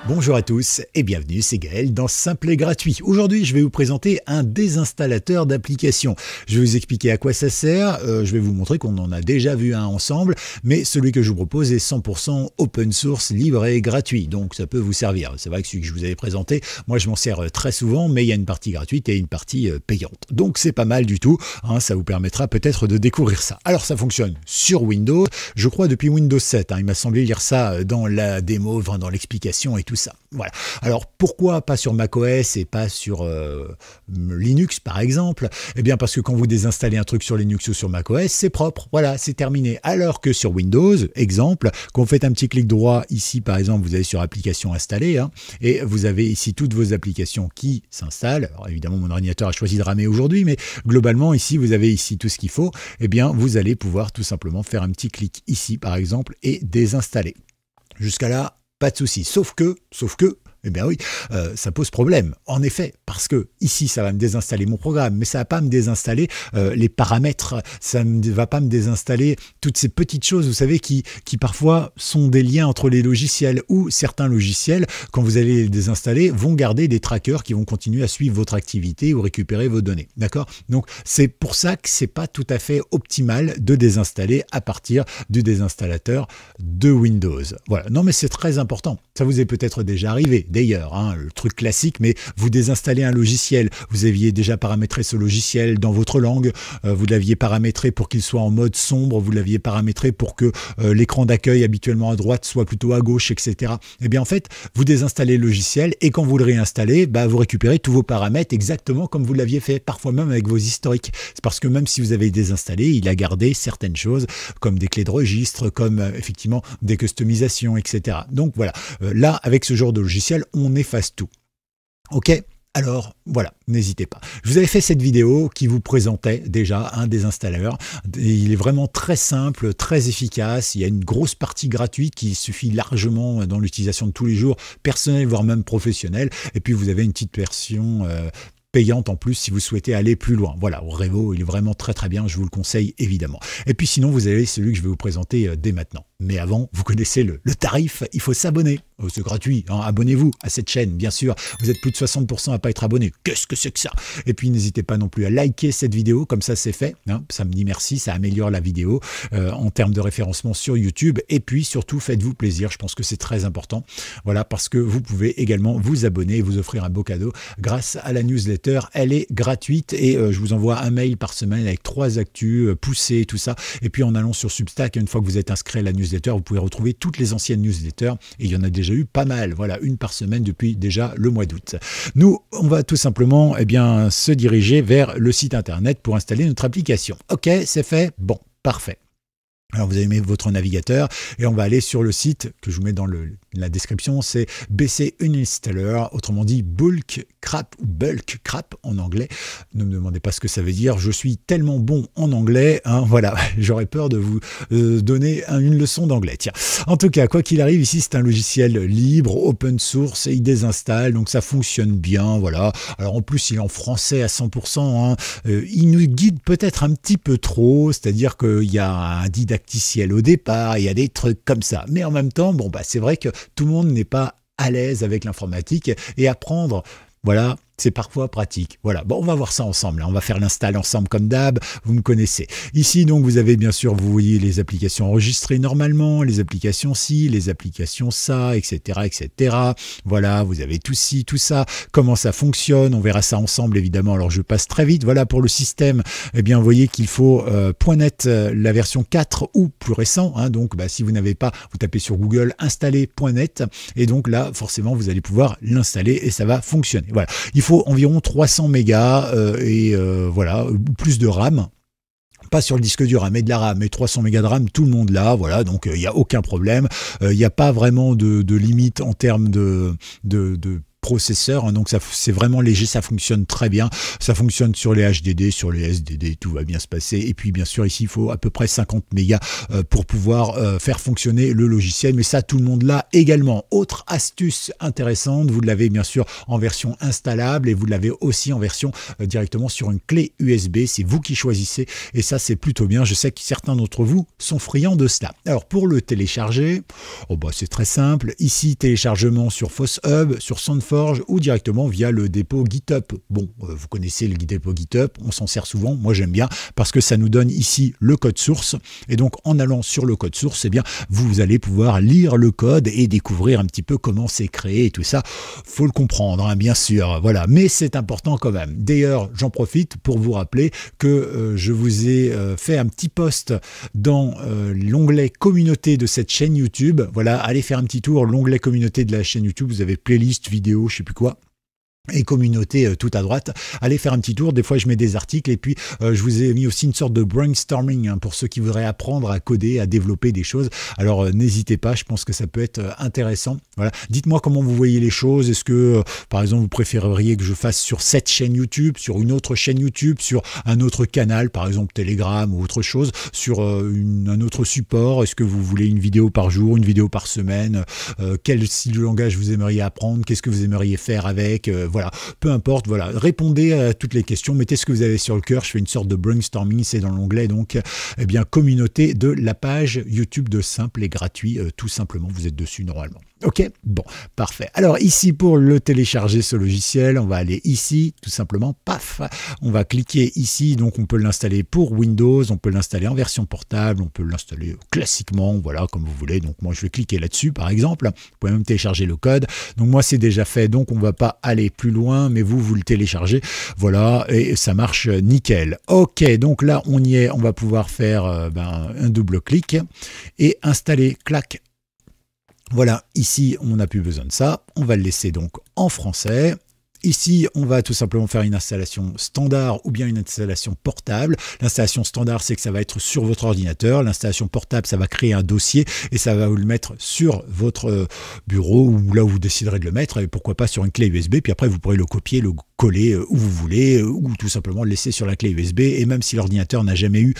Bonjour à tous et bienvenue, c'est Gaël dans Simple et Gratuit. Aujourd'hui, je vais vous présenter un désinstallateur d'applications. Je vais vous expliquer à quoi ça sert, je vais vous montrer qu'on en a déjà vu un ensemble, mais celui que je vous propose est 100% open source, libre et gratuit, donc ça peut vous servir. C'est vrai que celui que je vous avais présenté, moi je m'en sers très souvent, mais il y a une partie gratuite et une partie payante. Donc c'est pas mal du tout, hein, ça vous permettra peut-être de découvrir ça. Alors ça fonctionne sur Windows, je crois depuis Windows 7, hein, il m'a semblé lire ça dans la démo, dans l'explication et tout ça. Voilà. Alors pourquoi pas sur macOS et pas sur Linux par exemple? Eh bien parce que quand vous désinstallez un truc sur Linux ou sur macOS, c'est propre, voilà, c'est terminé. Alors que sur Windows, exemple, quand vous faites un petit clic droit ici par exemple, vous allez sur applications installées, hein, et vous avez ici toutes vos applications qui s'installent. Alors évidemment mon ordinateur a choisi de ramer aujourd'hui, mais globalement ici vous avez ici tout ce qu'il faut. Eh bien vous allez pouvoir tout simplement faire un petit clic ici par exemple et désinstaller. Jusqu'à là, pas de souci, sauf que, eh bien oui, ça pose problème. En effet, parce que ici, ça va me désinstaller mon programme, mais ça va pas me désinstaller les paramètres, ça ne va pas me désinstaller toutes ces petites choses, vous savez, qui parfois sont des liens entre les logiciels, ou certains logiciels, quand vous allez les désinstaller, vont garder des trackers qui vont continuer à suivre votre activité ou récupérer vos données. D'accord? Donc, c'est pour ça que c'est pas tout à fait optimal de désinstaller à partir du désinstallateur de Windows. Voilà. Non, mais c'est très important. Ça vous est peut-être déjà arrivé. D'ailleurs, hein, le truc classique, mais vous désinstallez un logiciel, vous aviez déjà paramétré ce logiciel dans votre langue, vous l'aviez paramétré pour qu'il soit en mode sombre, vous l'aviez paramétré pour que l'écran d'accueil habituellement à droite soit plutôt à gauche, etc. Eh bien en fait, vous désinstallez le logiciel et quand vous le réinstallez, bah, vous récupérez tous vos paramètres exactement comme vous l'aviez fait, parfois même avec vos historiques. C'est parce que même si vous avez désinstallé, il a gardé certaines choses comme des clés de registre, comme effectivement des customisations, etc. Donc voilà, là avec ce genre de logiciel, on efface tout. Ok? Alors voilà, n'hésitez pas. Je vous avais fait cette vidéo qui vous présentait déjà un désinstalleur. Il est vraiment très simple, très efficace. Il y a une grosse partie gratuite qui suffit largement dans l'utilisation de tous les jours, personnelle voire même professionnelle. Et puis vous avez une petite version payante en plus si vous souhaitez aller plus loin. Voilà, Revo, il est vraiment très très bien, je vous le conseille évidemment. Et puis sinon, vous avez celui que je vais vous présenter dès maintenant. Mais avant, vous connaissez le tarif, il faut s'abonner. Oh, c'est gratuit, hein, abonnez-vous à cette chaîne, bien sûr. Vous êtes plus de 60% à pas être abonné. Qu'est-ce que c'est que ça? Et puis n'hésitez pas non plus à liker cette vidéo, comme ça c'est fait. Hein, ça me dit merci, ça améliore la vidéo en termes de référencement sur YouTube. Et puis surtout, faites-vous plaisir, je pense que c'est très important. Voilà, parce que vous pouvez également vous abonner et vous offrir un beau cadeau grâce à la newsletter. Elle est gratuite et je vous envoie un mail par semaine avec 3 actus poussées, tout ça. Et puis en allant sur Substack, une fois que vous êtes inscrit à la newsletter, vous pouvez retrouver toutes les anciennes newsletters et il y en a déjà eu pas mal, voilà, une par semaine depuis déjà le mois d'août. Nous, on va tout simplement se diriger vers le site internet pour installer notre application. Ok, c'est fait? Bon, parfait. Alors vous allez mettre votre navigateur et on va aller sur le site que je vous mets dans la description, c'est BC Uninstaller, autrement dit Bulk Crap ou Bulk Crap en anglais. Ne me demandez pas ce que ça veut dire, je suis tellement bon en anglais, hein, voilà, j'aurais peur de vous donner une leçon d'anglais. Tiens, en tout cas, quoi qu'il arrive, ici c'est un logiciel libre, open source, et il désinstalle, donc ça fonctionne bien, voilà. Alors en plus il est en français à 100%, hein. Il nous guide peut-être un petit peu trop, c'est-à-dire qu'il y a un didacticiel au départ, il y a des trucs comme ça, mais en même temps, bon bah c'est vrai que tout le monde n'est pas à l'aise avec l'informatique et apprendre, voilà, c'est parfois pratique. Voilà, bon, on va voir ça ensemble. Hein. On va faire l'install ensemble comme d'hab, vous me connaissez. Ici, donc, vous avez bien sûr, vous voyez les applications enregistrées normalement, les applications ci, les applications ça, etc., etc. Voilà, vous avez tout ci, tout ça, comment ça fonctionne. On verra ça ensemble, évidemment. Alors, je passe très vite. Voilà, pour le système, eh bien, vous voyez qu'il faut .NET, la version 4 ou plus récent. Hein. Donc, bah, si vous n'avez pas, vous tapez sur Google, installer .NET. Et donc, là, forcément, vous allez pouvoir l'installer et ça va fonctionner. Voilà. Il faut environ 300 mégas voilà, plus de RAM. Pas sur le disque dur, hein, mais de la RAM, mais 300 mégas de RAM, tout le monde l'a, voilà, donc il n'y a aucun problème. Il n'y a pas vraiment de limite en termes de processeur, hein, donc c'est vraiment léger, ça fonctionne très bien, ça fonctionne sur les HDD, sur les SDD, tout va bien se passer. Et puis bien sûr ici il faut à peu près 50 mégas pour pouvoir faire fonctionner le logiciel, mais ça tout le monde l'a également. Autre astuce intéressante, vous l'avez bien sûr en version installable et vous l'avez aussi en version directement sur une clé USB, c'est vous qui choisissez et ça c'est plutôt bien, je sais que certains d'entre vous sont friands de cela. Alors pour le télécharger, c'est très simple, ici téléchargement sur FossHub, sur SoundForge ou directement via le dépôt GitHub. Bon, vous connaissez le dépôt GitHub, on s'en sert souvent, moi j'aime bien parce que ça nous donne ici le code source et donc en allant sur le code source, eh bien vous allez pouvoir lire le code et découvrir un petit peu comment c'est créé et tout ça. Faut le comprendre, hein, bien sûr, voilà, mais c'est important quand même. D'ailleurs, j'en profite pour vous rappeler que je vous ai fait un petit post dans l'onglet communauté de cette chaîne YouTube. Voilà, allez faire un petit tour, l'onglet communauté de la chaîne YouTube, vous avez playlist, vidéo, je sais plus quoi. Et communauté tout à droite, allez faire un petit tour, des fois je mets des articles et puis je vous ai mis aussi une sorte de brainstorming hein, pour ceux qui voudraient apprendre à coder, à développer des choses, alors n'hésitez pas, je pense que ça peut être intéressant. Voilà, dites-moi comment vous voyez les choses, est-ce que par exemple vous préféreriez que je fasse sur cette chaîne YouTube, sur une autre chaîne YouTube, sur un autre canal, par exemple Telegram ou autre chose, sur un autre support, est-ce que vous voulez une vidéo par jour, une vidéo par semaine, quel style de langage vous aimeriez apprendre, qu'est-ce que vous aimeriez faire avec, voilà, peu importe, voilà, répondez à toutes les questions, mettez ce que vous avez sur le cœur, je fais une sorte de brainstorming, c'est dans l'onglet donc, eh bien, communauté de la page YouTube de Simple et Gratuit, tout simplement, vous êtes dessus normalement. Ok, bon, parfait. Alors ici pour le télécharger ce logiciel, on va aller ici, tout simplement, paf, on va cliquer ici, donc on peut l'installer pour Windows, on peut l'installer en version portable, on peut l'installer classiquement, voilà, comme vous voulez. Donc moi je vais cliquer là-dessus par exemple, vous pouvez même télécharger le code. Donc moi c'est déjà fait, donc on va pas aller plus loin, mais vous le téléchargez, voilà, et ça marche nickel. Ok, donc là on y est, on va pouvoir faire un double clic et installer, clac. Voilà, ici, on n'a plus besoin de ça. On va le laisser donc en français. Ici, on va tout simplement faire une installation standard ou bien une installation portable. L'installation standard, c'est que ça va être sur votre ordinateur. L'installation portable, ça va créer un dossier et ça va vous le mettre sur votre bureau ou là où vous déciderez de le mettre et pourquoi pas sur une clé USB. Puis après, vous pourrez le copier, le coller où vous voulez ou tout simplement le laisser sur la clé USB. Et même si l'ordinateur n'a jamais eu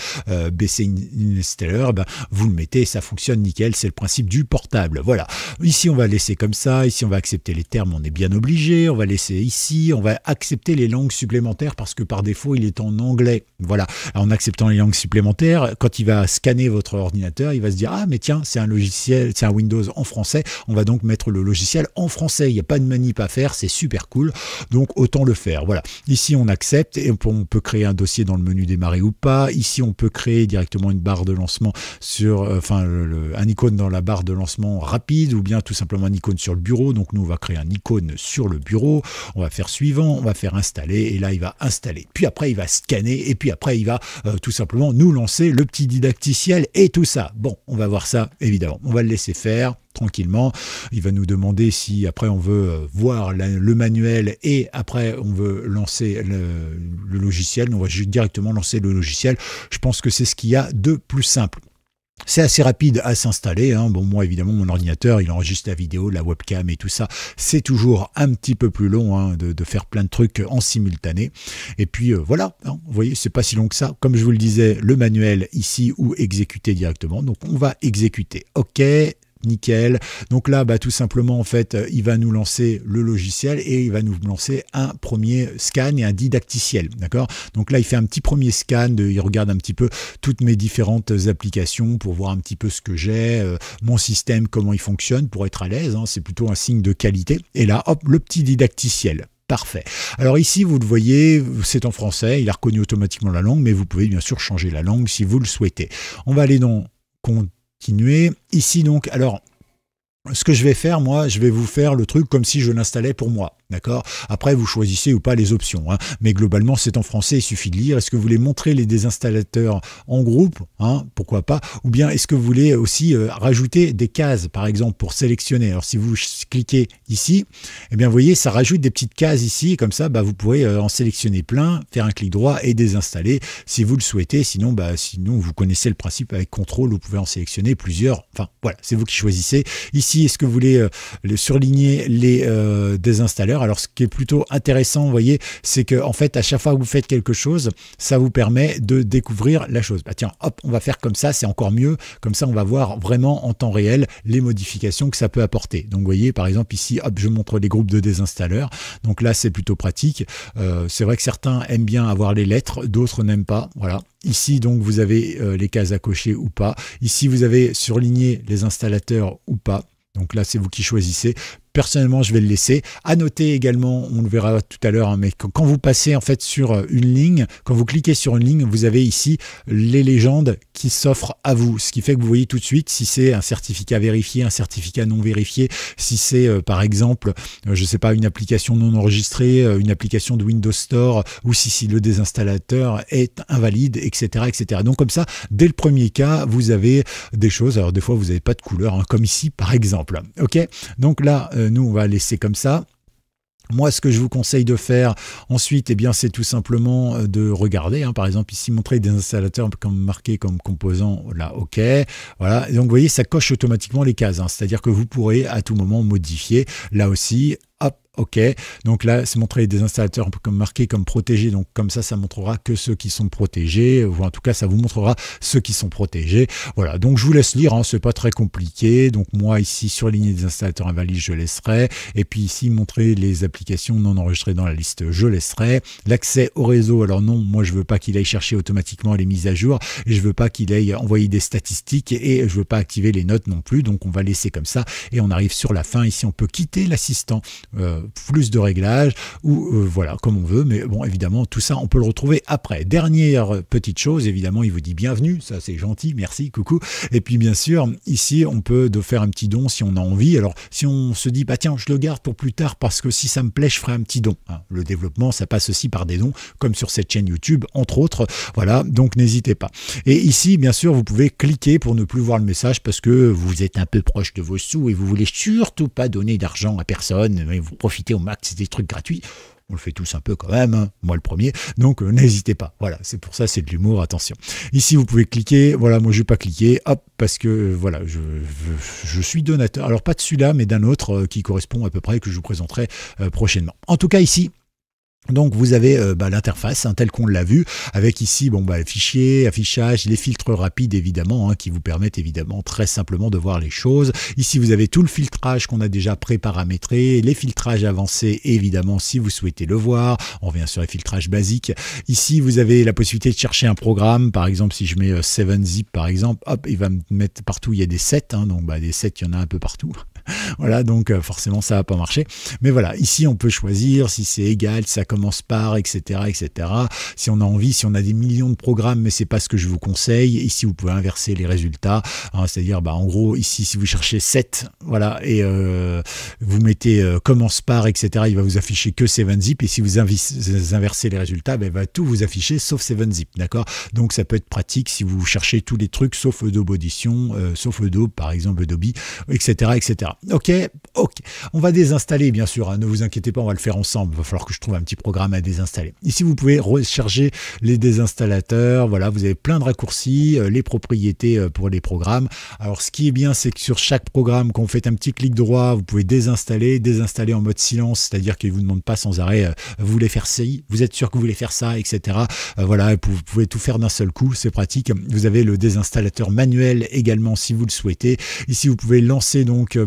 BC Installer, vous le mettez et ça fonctionne nickel. C'est le principe du portable. Voilà. Ici, on va laisser comme ça. Ici, on va accepter les termes. On est bien obligé. On va laisser ici, on va accepter les langues supplémentaires parce que par défaut, il est en anglais. Voilà. En acceptant les langues supplémentaires, quand il va scanner votre ordinateur, il va se dire « Ah, mais tiens, c'est un logiciel, c'est un Windows en français. On va donc mettre le logiciel en français. Il n'y a pas de manip à faire. C'est super cool. Donc, autant le faire. » Voilà. Ici, on accepte et on peut créer un dossier dans le menu démarrer ou pas. Ici, on peut créer directement une barre de lancement sur, un icône dans la barre de lancement rapide ou bien tout simplement un icône sur le bureau. Donc, nous, on va créer un icône sur le bureau. On va faire suivant, on va faire installer et là il va installer. Puis après il va scanner et puis après il va tout simplement nous lancer le petit didacticiel et tout ça. Bon, on va voir ça évidemment. On va le laisser faire tranquillement. Il va nous demander si après on veut voir le manuel et après on veut lancer le logiciel. On va directement lancer le logiciel. Je pense que c'est ce qu'il y a de plus simple. C'est assez rapide à s'installer, hein. Bon, moi évidemment mon ordinateur il enregistre la vidéo, la webcam et tout ça, c'est toujours un petit peu plus long hein, de faire plein de trucs en simultané. Et puis voilà, hein, vous voyez, c'est pas si long que ça. Comme je vous le disais, le manuel ici ou exécuter directement. Donc on va exécuter. Ok. Nickel. Donc là, tout simplement, en fait, il va nous lancer le logiciel et il va nous lancer un premier scan et un didacticiel. D'accord? Donc là, il fait un petit premier scan, il regarde un petit peu toutes mes différentes applications pour voir un petit peu ce que j'ai, mon système, comment il fonctionne pour être à l'aise. Hein, c'est plutôt un signe de qualité. Et là, hop, le petit didacticiel. Parfait. Alors ici, vous le voyez, c'est en français. Il a reconnu automatiquement la langue, mais vous pouvez bien sûr changer la langue si vous le souhaitez. On va aller dans continuer. Ici donc, alors, ce que je vais faire, moi, je vais vous faire le truc comme si je l'installais pour moi. D'accord? Après, vous choisissez ou pas les options. Hein. Mais globalement, c'est en français, il suffit de lire. Est-ce que vous voulez montrer les désinstallateurs en groupe? Hein, pourquoi pas? Ou bien, est-ce que vous voulez aussi rajouter des cases, par exemple, pour sélectionner? Alors, si vous cliquez ici, eh bien, vous voyez, ça rajoute des petites cases ici. Comme ça, vous pourrez en sélectionner plein, faire un clic droit et désinstaller si vous le souhaitez. Sinon, sinon, vous connaissez le principe avec contrôle, vous pouvez en sélectionner plusieurs. Enfin, voilà, c'est vous qui choisissez. Ici, est-ce que vous voulez surligner les désinstalleurs? d'ailleurs. Alors ce qui est plutôt intéressant, vous voyez, c'est que en fait à chaque fois que vous faites quelque chose, ça vous permet de découvrir la chose. Bah tiens, hop, on va faire comme ça, c'est encore mieux. Comme ça, on va voir vraiment en temps réel les modifications que ça peut apporter. Donc vous voyez, par exemple ici, hop, je montre les groupes de désinstalleurs. Donc là, c'est plutôt pratique. C'est vrai que certains aiment bien avoir les lettres, d'autres n'aiment pas. Voilà. Ici, donc, vous avez les cases à cocher ou pas. Ici, vous avez surligné les installateurs ou pas. Donc là, c'est vous qui choisissez. Personnellement, je vais le laisser. À noter également, on le verra tout à l'heure, hein, mais quand vous passez en fait sur une ligne, quand vous cliquez sur une ligne, vous avez ici les légendes qui s'offrent à vous. Ce qui fait que vous voyez tout de suite si c'est un certificat vérifié, un certificat non vérifié, si c'est par exemple, je ne sais pas, une application non enregistrée, une application de Windows Store, ou si le désinstallateur est invalide, etc., etc. Donc comme ça, dès le premier cas, vous avez des choses. Alors des fois, vous n'avez pas de couleur, hein, comme ici par exemple. Ok, donc là, nous, on va laisser comme ça. Moi, ce que je vous conseille de faire ensuite, eh bien, c'est tout simplement de regarder. Hein, par exemple, ici, montrer des installateurs comme marqués comme composants. Là, OK. Voilà. Et donc, vous voyez, ça coche automatiquement les cases. Hein, c'est-à-dire que vous pourrez à tout moment modifier. Là aussi, hop. OK, donc là, c'est montrer des installateurs comme marqués comme protégés. Donc comme ça montrera que ceux qui sont protégés, ou en tout cas, ça vous montrera ceux qui sont protégés. Voilà, donc je vous laisse lire, hein, c'est pas très compliqué. Donc moi, ici, surligner des installateurs invalides, je laisserai. Et puis ici, montrer les applications non enregistrées dans la liste, je laisserai. L'accès au réseau, alors non, moi, je veux pas qu'il aille chercher automatiquement les mises à jour. Et je veux pas qu'il aille envoyer des statistiques. Et je veux pas activer les notes non plus. Donc on va laisser comme ça. Et on arrive sur la fin. Ici, on peut quitter l'assistant. Plus de réglages ou voilà comme on veut, mais bon évidemment tout ça on peut le retrouver après. Dernière petite chose, évidemment il vous dit bienvenue, ça c'est gentil, merci, coucou. Et puis bien sûr ici on peut faire un petit don si on a envie. Alors si on se dit bah tiens je le garde pour plus tard parce que si ça me plaît je ferai un petit don, hein. Le développement ça passe aussi par des dons comme sur cette chaîne YouTube entre autres, voilà, donc n'hésitez pas. Et ici bien sûr vous pouvez cliquer pour ne plus voir le message parce que vous êtes un peu proche de vos sous et vous voulez surtout pas donner d'argent à personne, mais vous profitez au max, c'est des trucs gratuits. On le fait tous un peu quand même, hein, moi le premier, donc n'hésitez pas. Voilà, c'est pour ça, c'est de l'humour, attention. Ici, vous pouvez cliquer, voilà, moi je vais pas cliquer, hop, parce que voilà, je suis donateur. Alors pas de celui-là, mais d'un autre qui correspond à peu près, que je vous présenterai prochainement. En tout cas, ici, donc vous avez l'interface hein, telle qu'on l'a vu, avec ici fichier, affichage, les filtres rapides évidemment, hein, qui vous permettent évidemment très simplement de voir les choses. Ici vous avez tout le filtrage qu'on a déjà pré-paramétré, les filtrages avancés évidemment si vous souhaitez le voir. On revient sur les filtrages basiques. Ici vous avez la possibilité de chercher un programme, par exemple si je mets 7zip par exemple, hop, il va me mettre partout, il y a des 7, hein, donc des 7 il y en a un peu partout. Voilà, donc forcément ça va pas marcher. Mais voilà, ici on peut choisir si c'est égal, si ça commence par, etc., etc. Si on a envie, si on a des millions de programmes, mais c'est pas ce que je vous conseille. Ici vous pouvez inverser les résultats, hein, c'est-à-dire en gros ici si vous cherchez 7, voilà, et vous mettez commence par, etc. Il va vous afficher que 7zip, et si vous inversez les résultats, il va tout vous afficher sauf 7zip, d'accord. Donc ça peut être pratique si vous cherchez tous les trucs sauf Adobe Audition, sauf Adobe par exemple, Adobe, etc., etc. Ok, on va désinstaller bien sûr, hein, ne vous inquiétez pas, on va le faire ensemble, il va falloir que je trouve un petit programme à désinstaller. Ici vous pouvez recharger les désinstallateurs, voilà, vous avez plein de raccourcis, les propriétés pour les programmes. Alors ce qui est bien, c'est que sur chaque programme, quand vous faites un petit clic droit, vous pouvez désinstaller en mode silence, c'est-à-dire qu'il ne vous demande pas sans arrêt, vous voulez faire ça, vous êtes sûr que vous voulez faire ça, etc. Voilà, vous pouvez tout faire d'un seul coup, c'est pratique. Vous avez le désinstallateur manuel également si vous le souhaitez. Ici vous pouvez lancer donc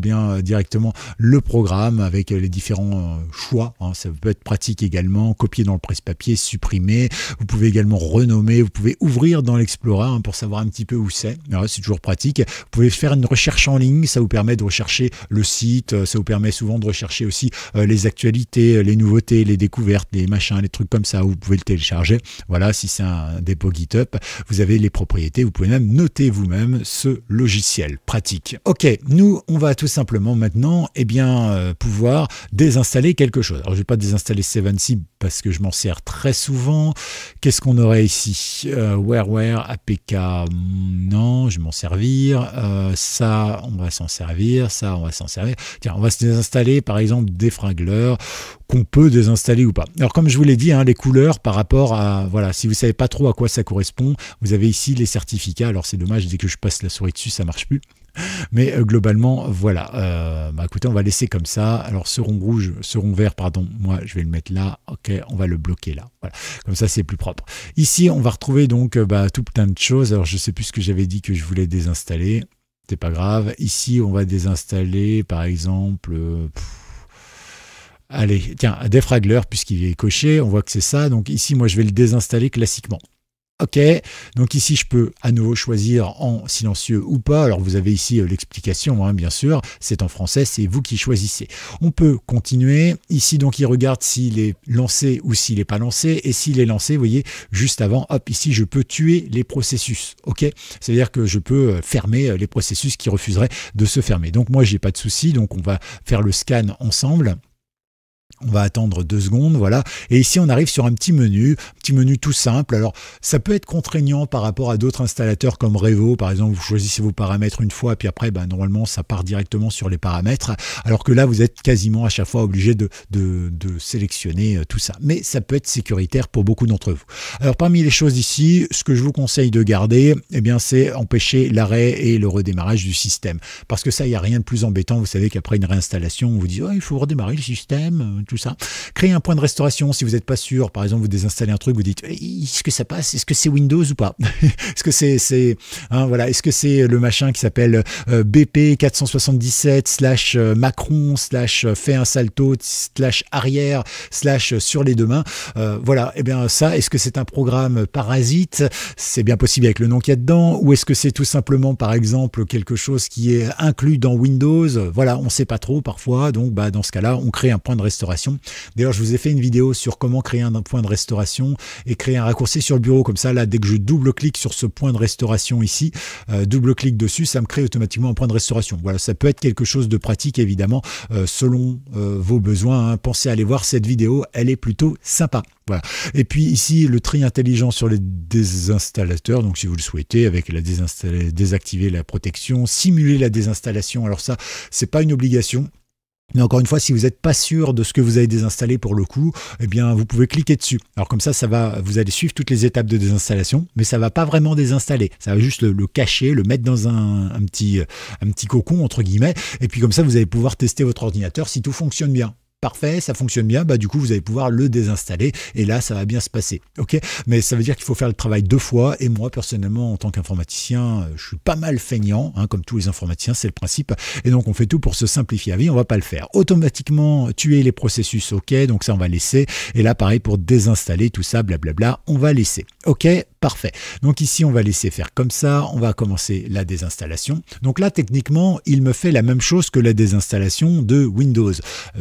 directement le programme avec les différents choix, hein, ça peut être pratique également, copier dans le presse-papier, supprimer, vous pouvez également renommer, vous pouvez ouvrir dans l'Explorer hein, pour savoir un petit peu où c'est, c'est toujours pratique. Vous pouvez faire une recherche en ligne, ça vous permet de rechercher le site, ça vous permet souvent de rechercher aussi les actualités, les nouveautés, les découvertes, les machins, les trucs comme ça, vous pouvez le télécharger. Voilà, si c'est un dépôt GitHub, vous avez les propriétés, vous pouvez même noter vous-même ce logiciel, pratique. Ok, nous on va tout simplement maintenant pouvoir désinstaller quelque chose. Alors je ne vais pas désinstaller 7zip parce que je m'en sers très souvent. Qu'est-ce qu'on aurait ici? Where, APK, non, je vais m'en servir. Ça, on va s'en servir. Ça, on va s'en servir. Tiens, on va se désinstaller par exemple Defraggler. qu'on peut désinstaller ou pas. Alors comme je vous l'ai dit, hein, les couleurs par rapport à, voilà, si vous savez pas trop à quoi ça correspond, vous avez ici les certificats. Alors c'est dommage, dès que je passe la souris dessus, ça marche plus. Mais globalement, voilà. Écoutez, on va laisser comme ça. Alors ce rond rouge, ce rond vert, pardon, moi je vais le mettre là. Ok, on va le bloquer là. Voilà. Comme ça, c'est plus propre. Ici, on va retrouver donc tout plein de choses. Alors je sais plus ce que j'avais dit que je voulais désinstaller. C'est pas grave. Ici, on va désinstaller, par exemple. Allez, tiens, Defragler, puisqu'il est coché, on voit que c'est ça. Donc ici, moi, je vais le désinstaller classiquement. Ok, donc ici, je peux à nouveau choisir en silencieux ou pas. Alors, vous avez ici l'explication, hein, bien sûr. C'est en français, c'est vous qui choisissez. On peut continuer. Ici, donc, il regarde s'il est lancé ou s'il n'est pas lancé. Et s'il est lancé, vous voyez, juste avant, hop, ici, je peux tuer les processus. Ok, c'est-à-dire que je peux fermer les processus qui refuseraient de se fermer. Donc, moi, j'ai pas de souci. Donc, on va faire le scan ensemble. On va attendre 2 secondes, voilà. Et ici, on arrive sur un petit menu tout simple. Alors, ça peut être contraignant par rapport à d'autres installateurs comme Revo. Par exemple, vous choisissez vos paramètres une fois, puis après, normalement, ça part directement sur les paramètres. Alors que là, vous êtes quasiment à chaque fois obligé de sélectionner tout ça. Mais ça peut être sécuritaire pour beaucoup d'entre vous. Alors, parmi les choses ici, ce que je vous conseille de garder, eh bien, c'est empêcher l'arrêt et le redémarrage du système. Parce que ça, il n'y a rien de plus embêtant. Vous savez qu'après une réinstallation, on vous dit, oh, il faut redémarrer le système. Tout ça. Créer un point de restauration si vous n'êtes pas sûr. Par exemple, vous désinstallez un truc, vous dites est-ce que ça passe? Est-ce que c'est Windows ou pas? Est-ce que c'est voilà, est-ce que c'est le machin qui s'appelle BP 477 / Macron / fait un salto / arrière / sur les 2 mains? Voilà, et bien ça, est-ce que c'est un programme parasite? C'est bien possible avec le nom qu'il y a dedans, ou est-ce que c'est tout simplement par exemple quelque chose qui est inclus dans Windows? Voilà, on ne sait pas trop parfois, donc dans ce cas-là, on crée un point de restauration. D'ailleurs, je vous ai fait une vidéo sur comment créer un point de restauration et créer un raccourci sur le bureau. Comme ça, là, dès que je double-clique sur ce point de restauration ici, double-clique dessus, ça me crée automatiquement un point de restauration. Voilà, ça peut être quelque chose de pratique, évidemment, selon vos besoins. Hein. Pensez à aller voir cette vidéo, elle est plutôt sympa. Voilà. Et puis ici, le tri intelligent sur les désinstallateurs. Donc, si vous le souhaitez, avec la désactiver la protection, simuler la désinstallation. Alors ça, c'est pas une obligation. Mais encore une fois, si vous n'êtes pas sûr de ce que vous avez désinstallé pour le coup, eh bien, vous pouvez cliquer dessus. Alors comme ça, vous allez suivre toutes les étapes de désinstallation, mais ça ne va pas vraiment désinstaller. Ça va juste le cacher, le mettre dans un petit cocon, entre guillemets. Et puis comme ça, vous allez pouvoir tester votre ordinateur si tout fonctionne bien. Parfait, ça fonctionne bien, du coup vous allez pouvoir le désinstaller et là ça va bien se passer. Ok, mais ça veut dire qu'il faut faire le travail 2 fois et moi personnellement en tant qu'informaticien, je suis pas mal feignant, hein, comme tous les informaticiens, c'est le principe, et donc on fait tout pour se simplifier la vie, on va pas le faire. Automatiquement tuer les processus, ok, donc ça on va laisser, et là pareil pour désinstaller tout ça, blablabla, on va laisser. Ok, parfait. Donc ici on va laisser faire comme ça, on va commencer la désinstallation. Donc là techniquement il me fait la même chose que la désinstallation de Windows,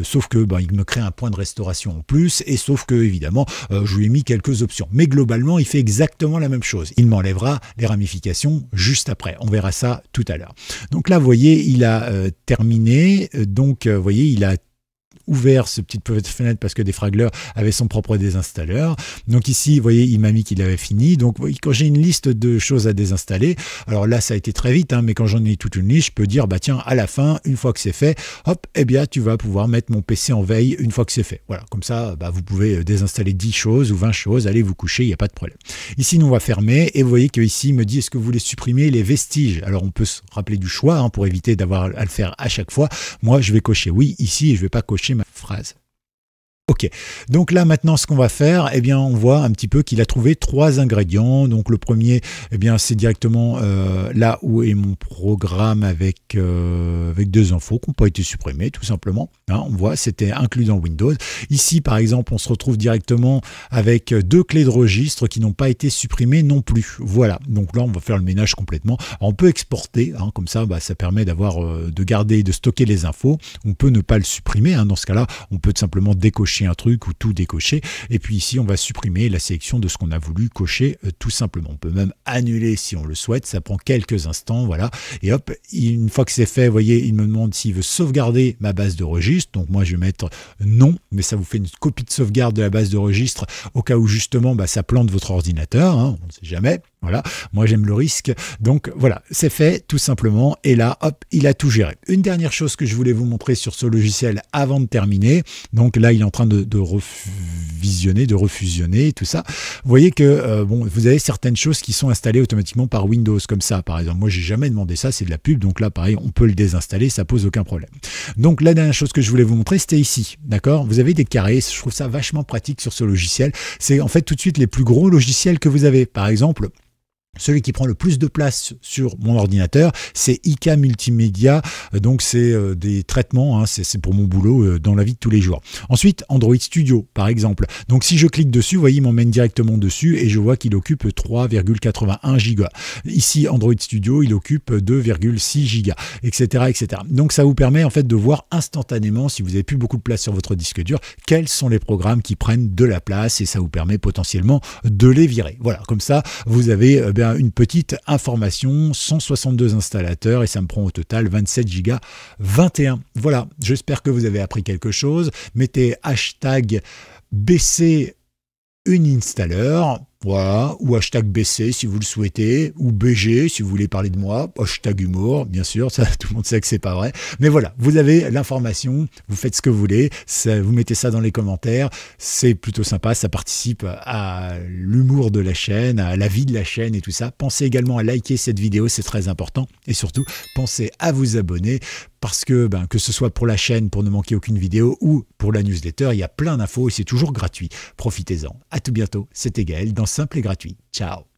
sauf que il me crée un point de restauration en plus, et sauf que évidemment je lui ai mis quelques options, mais globalement il fait exactement la même chose. Il m'enlèvera les ramifications juste après, on verra ça tout à l'heure. Donc là vous voyez il a terminé, donc vous voyez il a ouvert ce petite fenêtre parce que Defragler avait son propre désinstalleur. Donc ici, vous voyez, il m'a mis qu'il avait fini. Donc quand j'ai une liste de choses à désinstaller, alors là, ça a été très vite, hein, mais quand j'en ai toute une liste, je peux dire, tiens, à la fin, une fois que c'est fait, hop, eh bien, tu vas pouvoir mettre mon PC en veille une fois que c'est fait. Voilà, comme ça, vous pouvez désinstaller 10 choses ou 20 choses, allez vous coucher, il n'y a pas de problème. Ici, nous, on va fermer, et vous voyez qu'ici, il me dit, est-ce que vous voulez supprimer les vestiges? Alors, on peut se rappeler du choix, hein, pour éviter d'avoir à le faire à chaque fois. Moi, je vais cocher oui ici, et je ne vais pas cocher ma phrase. Ok, donc là maintenant ce qu'on va faire, eh bien on voit un petit peu qu'il a trouvé 3 ingrédients. Donc le premier, eh bien c'est directement là où est mon programme avec 2 infos qui n'ont pas été supprimées tout simplement. Hein, on voit c'était inclus dans Windows. Ici par exemple on se retrouve directement avec 2 clés de registre qui n'ont pas été supprimées non plus. Voilà, donc là on va faire le ménage complètement. Alors, on peut exporter, hein, comme ça ça permet de garder et de stocker les infos. On peut ne pas le supprimer, hein, dans ce cas-là on peut tout simplement décocher un truc ou tout décocher, et puis ici on va supprimer la sélection de ce qu'on a voulu cocher tout simplement. On peut même annuler si on le souhaite, ça prend quelques instants, voilà, et hop, une fois que c'est fait, vous voyez, il me demande s'il veut sauvegarder ma base de registre, donc moi je vais mettre non, mais ça vous fait une copie de sauvegarde de la base de registre au cas où justement ça plante votre ordinateur, hein, on ne sait jamais. Voilà, moi j'aime le risque, donc voilà, c'est fait tout simplement, et là, hop, il a tout géré. Une dernière chose que je voulais vous montrer sur ce logiciel avant de terminer, donc là il est en train de refusionner, tout ça. Vous voyez que bon, vous avez certaines choses qui sont installées automatiquement par Windows, comme ça par exemple. Moi j'ai jamais demandé ça, c'est de la pub, donc là pareil, on peut le désinstaller, ça pose aucun problème. Donc la dernière chose que je voulais vous montrer, c'était ici, d'accord? Vous avez des carrés, je trouve ça vachement pratique sur ce logiciel. C'est en fait tout de suite les plus gros logiciels que vous avez, par exemple. Celui qui prend le plus de place sur mon ordinateur, c'est IK Multimédia, donc c'est des traitements, hein, c'est pour mon boulot dans la vie de tous les jours. Ensuite, Android Studio, par exemple. Donc si je clique dessus, vous voyez, il m'emmène directement dessus et je vois qu'il occupe 3,81 gigas. Ici, Android Studio, il occupe 2,6 gigas, etc., etc. Donc ça vous permet en fait de voir instantanément, si vous n'avez plus beaucoup de place sur votre disque dur, quels sont les programmes qui prennent de la place et ça vous permet potentiellement de les virer. Voilà, comme ça, vous avez une petite information, 162 installateurs et ça me prend au total 27 gigas 21. Voilà, j'espère que vous avez appris quelque chose. Mettez hashtag BC Uninstaller, voilà, ou hashtag BC si vous le souhaitez, ou BG si vous voulez parler de moi, hashtag humour, bien sûr, ça tout le monde sait que c'est pas vrai, mais voilà, vous avez l'information, vous faites ce que vous voulez, ça, vous mettez ça dans les commentaires, c'est plutôt sympa, ça participe à l'humour de la chaîne, à la vie de la chaîne et tout ça. Pensez également à liker cette vidéo, c'est très important, et surtout, pensez à vous abonner, parce que que ce soit pour la chaîne, pour ne manquer aucune vidéo, ou pour la newsletter, il y a plein d'infos et c'est toujours gratuit. Profitez-en. À tout bientôt, c'était Gaël dans Simple et Gratuit. Ciao.